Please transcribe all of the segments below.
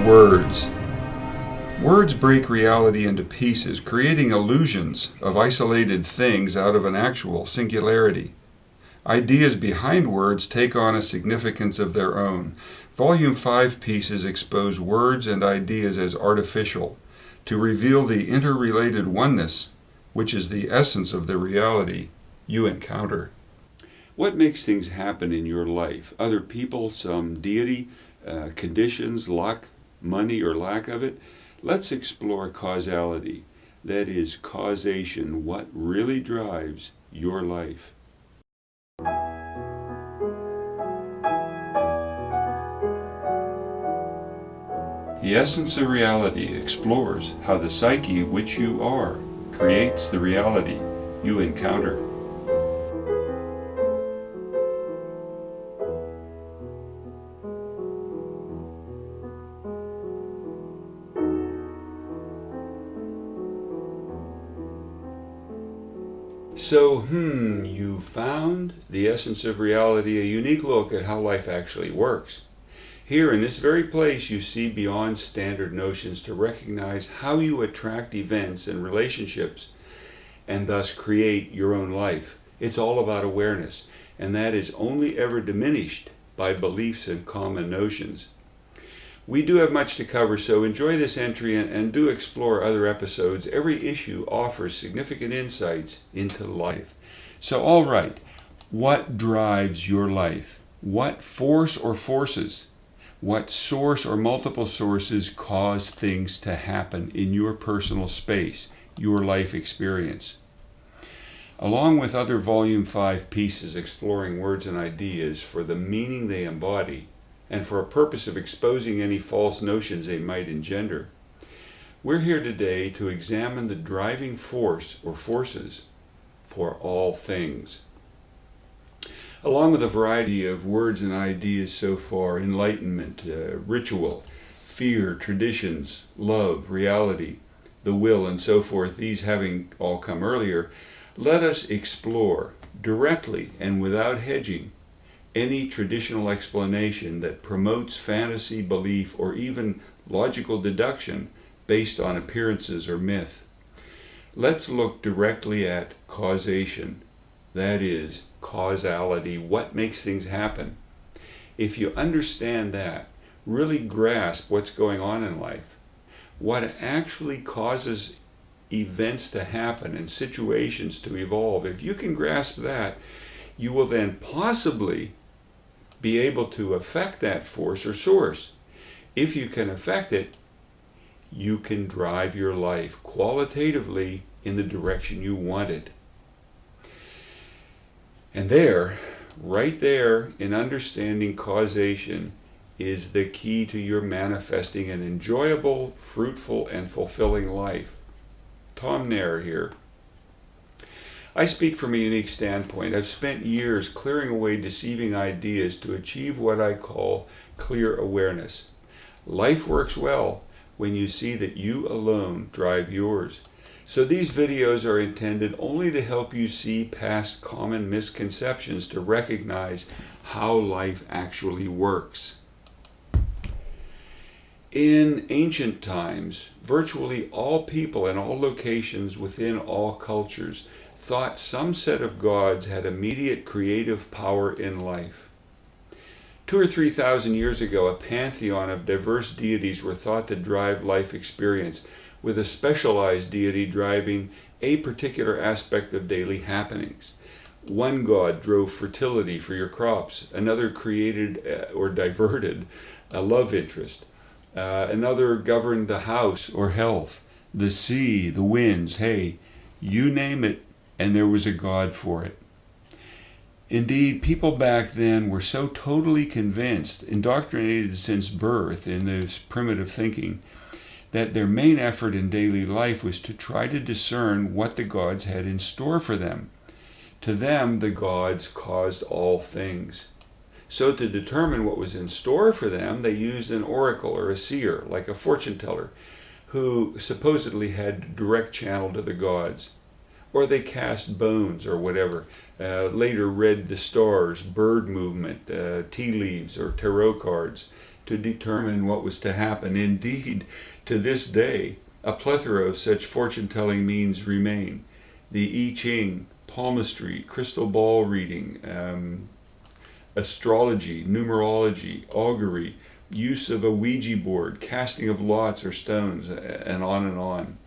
Words. Words break reality into pieces, creating illusions of isolated things out of an actual singularity. Ideas behind words take on a significance of their own. Volume 5 pieces expose words and ideas as artificial, to reveal the interrelated oneness, which is the essence of the reality you encounter. What makes things happen in your life? Other people, some deity, conditions, luck, money or lack of it? Let's explore causality. That is, causation, what really drives your life. The Essence of Reality explores how the psyche which you are creates the reality you encounter. So, you found the Essence of Reality, a unique look at how life actually works. Here in this very place you see beyond standard notions to recognize how you attract events and relationships and thus create your own life. It's all about awareness, and that is only ever diminished by beliefs and common notions. We do have much to cover, so enjoy this entry and do explore other episodes. Every issue offers significant insights into life. So, all right, what drives your life? What force or forces? What source or multiple sources cause things to happen in your personal space, your life experience? Along with other Volume 5 pieces exploring words and ideas for the meaning they embody, and for a purpose of exposing any false notions they might engender, we're here today to examine the driving force or forces for all things. Along with a variety of words and ideas so far, enlightenment, ritual, fear, traditions, love, reality, the will, and so forth, these having all come earlier, let us explore directly and without hedging any traditional explanation that promotes fantasy, belief, or even logical deduction based on appearances or myth. Let's look directly at causation, that is, causality, what makes things happen. If you understand that, really grasp what's going on in life, what actually causes events to happen and situations to evolve, if you can grasp that, you will then possibly be able to affect that force or source. If you can affect it, you can drive your life qualitatively in the direction you want it. And there, right there, in understanding causation, is the key to your manifesting an enjoyable, fruitful, and fulfilling life. Tom Nair here. I speak from a unique standpoint. I've spent years clearing away deceiving ideas to achieve what I call clear awareness. Life works well when you see that you alone drive yours. So these videos are intended only to help you see past common misconceptions to recognize how life actually works. In ancient times, virtually all people and all locations within all cultures thought some set of gods had immediate creative power in life. 2,000 or 3,000 years ago, a pantheon of diverse deities were thought to drive life experience, with a specialized deity driving a particular aspect of daily happenings. One god drove fertility for your crops, another created or diverted a love interest, another governed the house or health, the sea, the winds, hey, you name it, and there was a god for it. Indeed, people back then were so totally convinced, indoctrinated since birth in this primitive thinking, that their main effort in daily life was to try to discern what the gods had in store for them. To them, the gods caused all things. So to determine what was in store for them, they used an oracle or a seer, like a fortune teller, who supposedly had direct channel to the gods. Or they cast bones or whatever, later read the stars, bird movement, tea leaves, or tarot cards to determine what was to happen. Indeed, to this day, a plethora of such fortune-telling means remain. The I Ching, palmistry, crystal ball reading, astrology, numerology, augury, use of a Ouija board, casting of lots or stones, and on and on.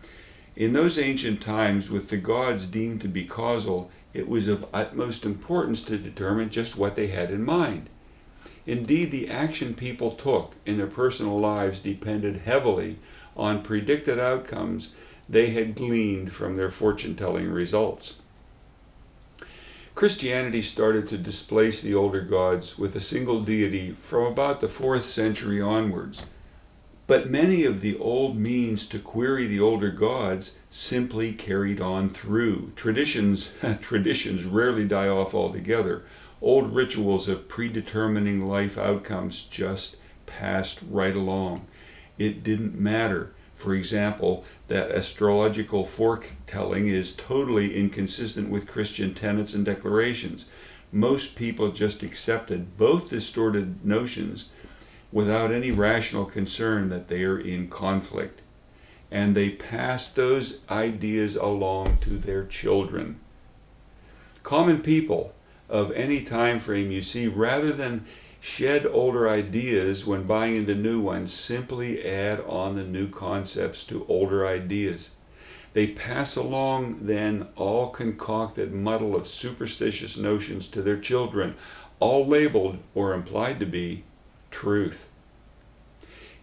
In those ancient times, with the gods deemed to be causal, it was of utmost importance to determine just what they had in mind. Indeed, the action people took in their personal lives depended heavily on predicted outcomes they had gleaned from their fortune-telling results. Christianity started to displace the older gods with a single deity from about the 4th century onwards. But many of the old means to query the older gods simply carried on through. Traditions rarely die off altogether. Old rituals of predetermining life outcomes just passed right along. It didn't matter, for example, that astrological foretelling is totally inconsistent with Christian tenets and declarations. Most people just accepted both distorted notions without any rational concern that they are in conflict. And they passed those ideas along to their children. Common people of any time frame, you see, rather than shed older ideas when buying into new ones, simply add on the new concepts to older ideas. They pass along then all concocted muddle of superstitious notions to their children, all labeled or implied to be truth.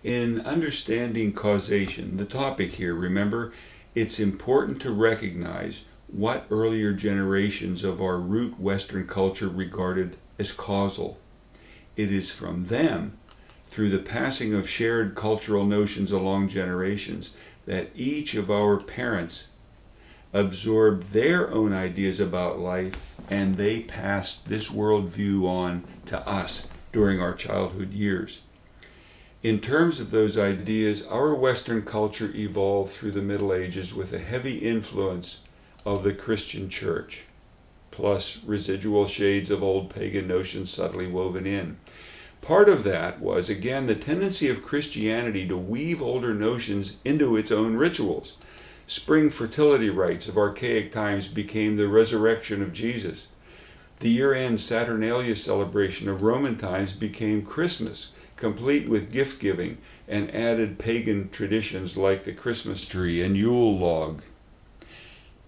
In understanding causation, the topic here, remember, it's important to recognize what earlier generations of our root Western culture regarded as causal. It is from them, through the passing of shared cultural notions along generations, that each of our parents absorbed their own ideas about life, and they passed this worldview on to us during our childhood years. In terms of those ideas, our Western culture evolved through the Middle Ages with a heavy influence of the Christian Church, plus residual shades of old pagan notions subtly woven in. Part of that was, again, the tendency of Christianity to weave older notions into its own rituals. Spring fertility rites of archaic times became the resurrection of Jesus. The year-end Saturnalia celebration of Roman times became Christmas, complete with gift-giving, and added pagan traditions like the Christmas tree and Yule log.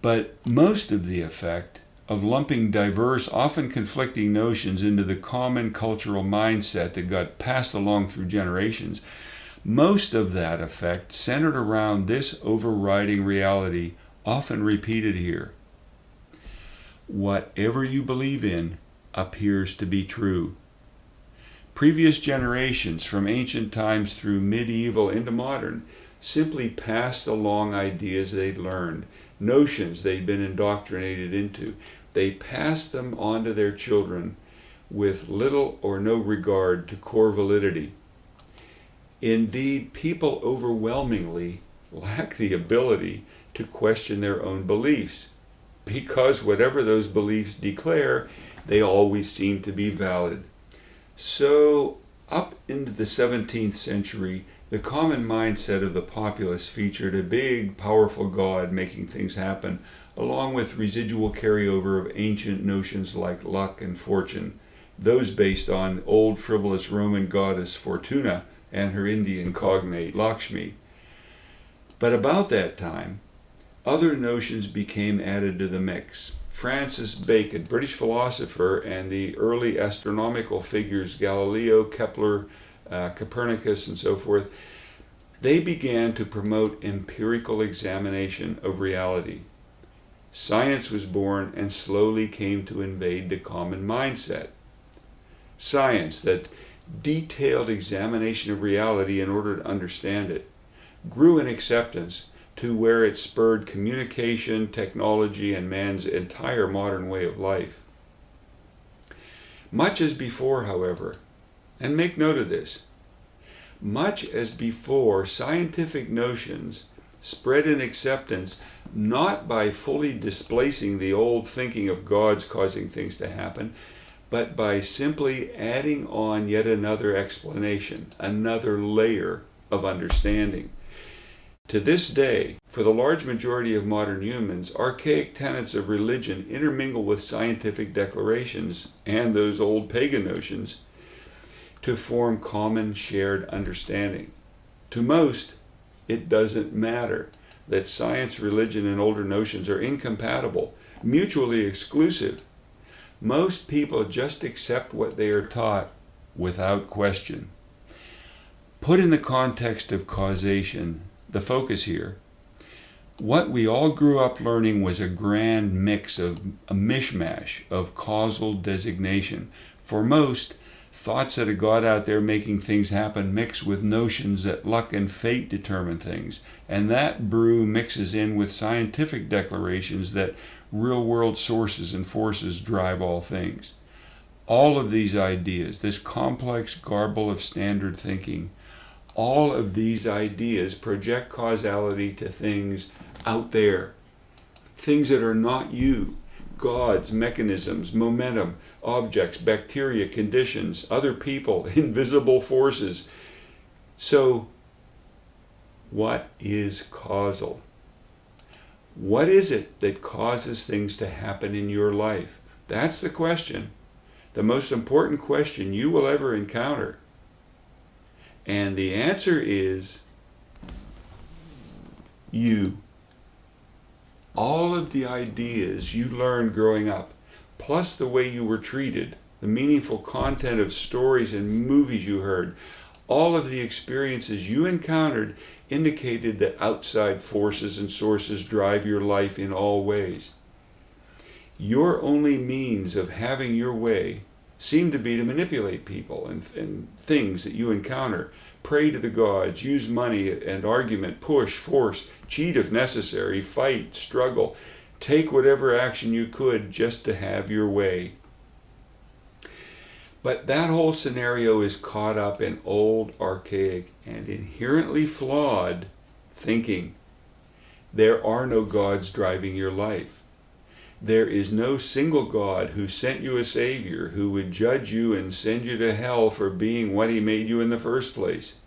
But most of the effect of lumping diverse, often conflicting notions into the common cultural mindset that got passed along through generations, most of that effect centered around this overriding reality, often repeated here. Whatever you believe in appears to be true. Previous generations, from ancient times through medieval into modern, simply passed along ideas they'd learned, notions they'd been indoctrinated into. They passed them on to their children with little or no regard to core validity. Indeed, people overwhelmingly lack the ability to question their own beliefs, because whatever those beliefs declare, they always seem to be valid. So, up into the 17th century, the common mindset of the populace featured a big, powerful God making things happen, along with residual carryover of ancient notions like luck and fortune, those based on old frivolous Roman goddess Fortuna and her Indian cognate Lakshmi. But about that time, other notions became added to the mix. Francis Bacon, British philosopher, and the early astronomical figures Galileo, Kepler, Copernicus, and so forth, they began to promote empirical examination of reality. Science was born and slowly came to invade the common mindset. Science, that detailed examination of reality in order to understand it, grew in acceptance to where it spurred communication, technology, and man's entire modern way of life. Much as before, however, and make note of this, much as before, scientific notions spread in acceptance not by fully displacing the old thinking of gods causing things to happen, but by simply adding on yet another explanation, another layer of understanding. To this day, for the large majority of modern humans, archaic tenets of religion intermingle with scientific declarations and those old pagan notions to form common shared understanding. To most, it doesn't matter that science, religion, and older notions are incompatible, mutually exclusive. Most people just accept what they are taught without question. Put in the context of causation, the focus here, what we all grew up learning was a grand mix of a mishmash of causal designation. For most, thoughts that a God out there making things happen mix with notions that luck and fate determine things. And that brew mixes in with scientific declarations that real-world sources and forces drive all things. All of these ideas, this complex garble of standard thinking, all of these ideas project causality to things out there, things that are not you, gods, mechanisms, momentum, objects, bacteria, conditions, other people, invisible forces. So, what is causal? What is it that causes things to happen in your life? That's the question, the most important question you will ever encounter. And the answer is you. All of the ideas you learned growing up, plus the way you were treated, the meaningful content of stories and movies you heard, all of the experiences you encountered indicated that outside forces and sources drive your life in all ways. Your only means of having your way seem to be to manipulate people and things that you encounter, pray to the gods, use money and argument, push, force, cheat if necessary, fight, struggle, take whatever action you could just to have your way. But that whole scenario is caught up in old, archaic, and inherently flawed thinking. There are no gods driving your life. There is no single God who sent you a Savior who would judge you and send you to hell for being what He made you in the first place.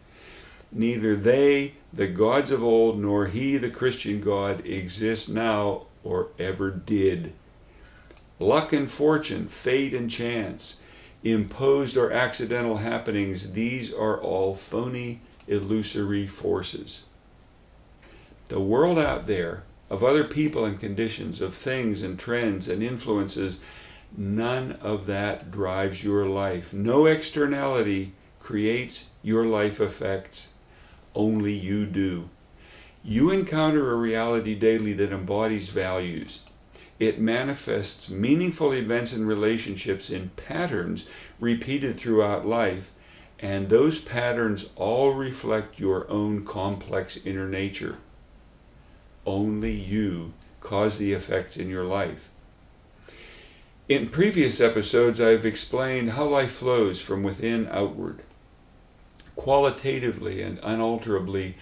Neither they, the gods of old, nor He, the Christian God, exist now or ever did. Luck and fortune, fate and chance, imposed or accidental happenings, these are all phony, illusory forces. The world out there, of other people and conditions, of things and trends and influences, none of that drives your life. No externality creates your life effects. Only you do. You encounter a reality daily that embodies values. It manifests meaningful events and relationships in patterns repeated throughout life, and those patterns all reflect your own complex inner nature. Only you cause the effects in your life. In previous episodes, I've explained how life flows from within outward, qualitatively and unalterably,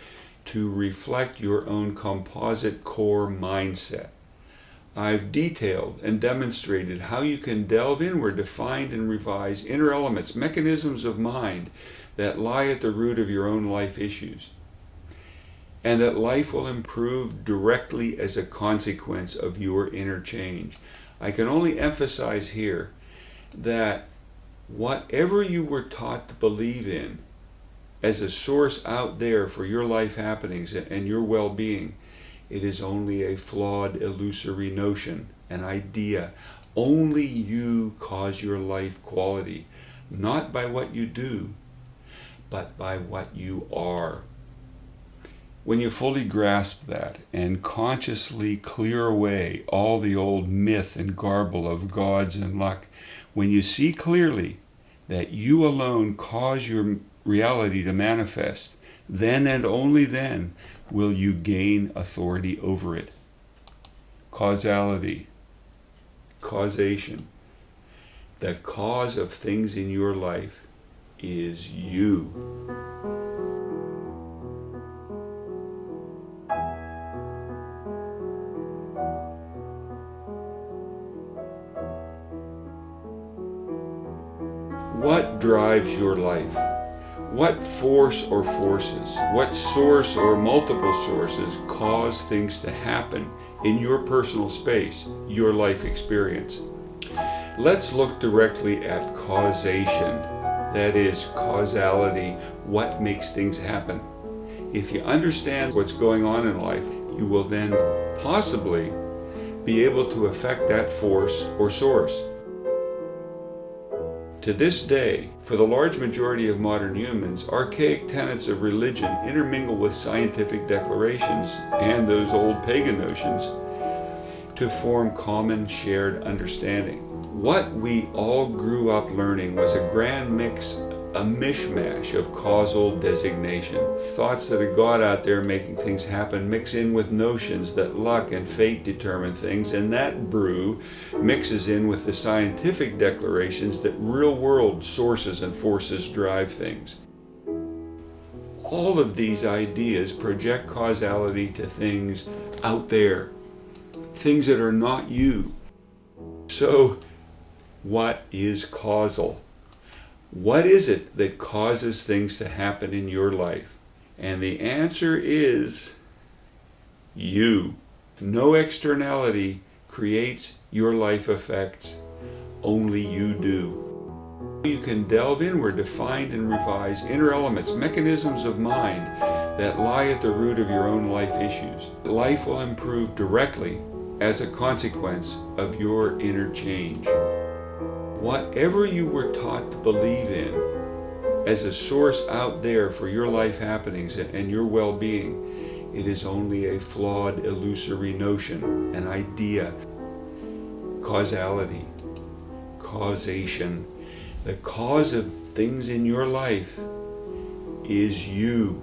to reflect your own composite core mindset. I've detailed and demonstrated how you can delve inward to find and revise inner elements, mechanisms of mind that lie at the root of your own life issues, and that life will improve directly as a consequence of your inner change. I can only emphasize here that whatever you were taught to believe in as a source out there for your life happenings and your well-being, it is only a flawed, illusory notion, an idea. Only you cause your life quality, not by what you do, but by what you are. When you fully grasp that and consciously clear away all the old myth and garble of gods and luck, when you see clearly that you alone cause your reality to manifest, then and only then will you gain authority over it. Causality, causation. The cause of things in your life is you. What drives your life? What force or forces, what source or multiple sources cause things to happen in your personal space, your life experience? Let's look directly at causation, that is, causality, what makes things happen. If you understand what's going on in life, you will then possibly be able to affect that force or source. To this day, for the large majority of modern humans, archaic tenets of religion intermingle with scientific declarations and those old pagan notions to form common shared understanding. What we all grew up learning was a grand mix, a mishmash of causal designation. Thoughts that a God out there making things happen mix in with notions that luck and fate determine things, and that brew mixes in with the scientific declarations that real-world sources and forces drive things. All of these ideas project causality to things out there, things that are not you. So, what is causal? What is it that causes things to happen in your life? And the answer is you. No externality creates your life effects, only you do. You can delve inward to find and revise inner elements, mechanisms of mind that lie at the root of your own life issues. Life will improve directly as a consequence of your inner change. Whatever you were taught to believe in as a source out there for your life happenings and your well-being, it is only a flawed, illusory notion, an idea. Causality, causation, the cause of things in your life is you.